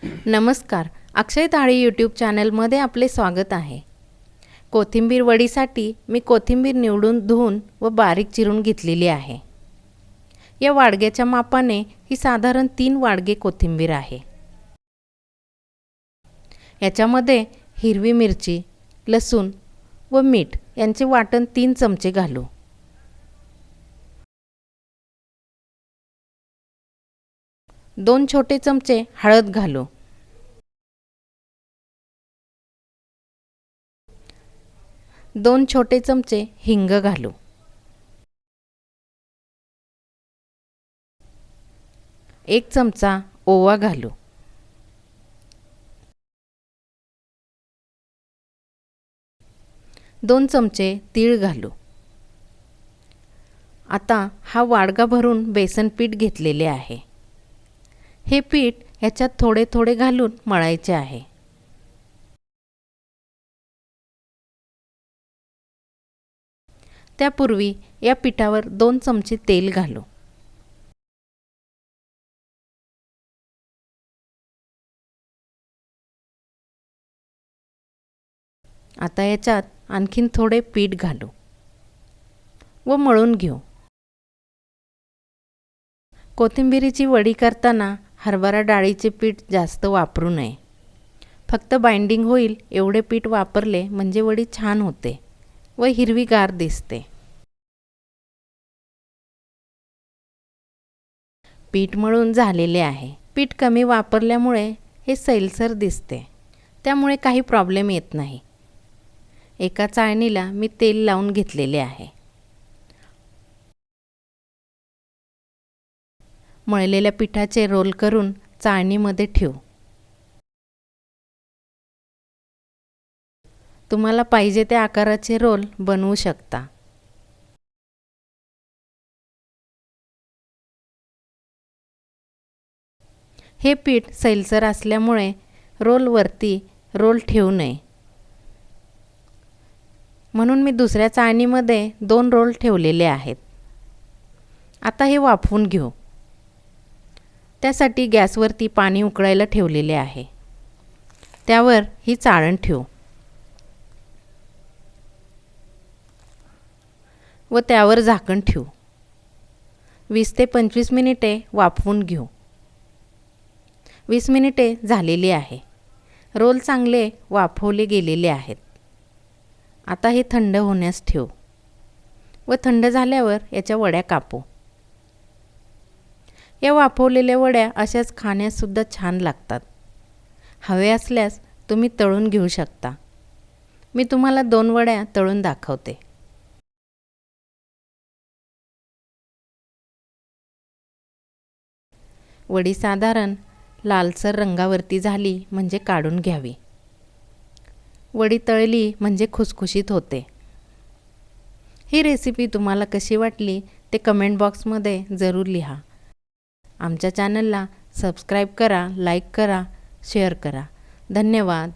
नमस्कार, अक्षय थाळी यूट्यूब चॅनलमध्ये आपले स्वागत आहे। कोथिंबीर वडीसाठी मी कोथिंबीर निवडून धुवून व बारीक चिरून घेतलेली आहे। या वाडग्याच्या मापाने ही साधारण 3 वाडगे कोथिंबीर आहे। याच्यामध्ये हिरवी मिरची, लसूण व मीठ यांचे वाटण 3 चमचे घालू। दोन छोटे चमचे हळद घालू। 2 छोटे चमचे हिंग घालू। 1 चमचा ओवा घालू। दोन चमचे तीळ घालू। आता हा वाडगा भरून बेसन पीठ घेतलेले आहे। हे पीठ ह्याच्यात थोडे थोडे घालून मळायचे आहे। त्यापूर्वी या पिठावर 2 चमचे तेल घालू। आता याच्यात आणखीन थोडे पीठ घालू व मळून घेऊ। कोथिंबीरीची वडी करताना हरभरा डाळीचे पीठ जास्त वापरू नये। फक्त बाइंडिंग होईल एवढे पीठ वापरले म्हणजे वडी छान होते व हिरवीगार दिसते। पीठ मळून झालेले आहे। पीठ कमी वापरल्यामुळे हे सैलसर दिसते, त्यामुळे काही प्रॉब्लेम येत नाही। एका चाळणीला मी तेल लावून घेतलेले आहे। मळलेल्या पिठाचे रोल करून चाळणीमध्ये ठेवू। तुम्हाला पाहिजे त्या आकाराचे रोल बनवू शकता। हे पीठ सैलसर असल्यामुळे रोलवरती रोल ठेवू नये, म्हणून मी दुसऱ्या चाळणीमध्ये 2 रोल ठेवलेले आहेत। आता हे वाफवून घेऊ। त्यासाठी गॅसवरती पाणी उकळायला ठेवलेले आहे। त्यावर ही चाळण ठेवू व त्यावर झाकण ठेवू। 20 ते 25 मिनिटे वाफवून घेऊ। 20 मिनिटे झालेली आहे। रोल चांगले वाफवले गेलेले आहेत। आता हे थंड होण्यास ठेवू व थंड झाल्यावर याच्या वड्या कापू। या वाफवलेल्या वड्या अशाच खाण्यास सुद्धा छान लागतात। हवे असल्यास तुम्ही तळून घेऊ शकता। मी तुम्हाला 2 वड्या तळून दाखवते। वडी साधारण लालसर रंगावरती झाली म्हणजे काढून घ्यावी। वडी तळली म्हणजे खुसखुशीत होते। ही रेसिपी तुम्हाला कशी वाटली ते कमेंट बॉक्समध्ये जरूर लिहा। आमच्या चॅनलला सबस्क्राईब करा, लाईक करा, शेअर करा। धन्यवाद।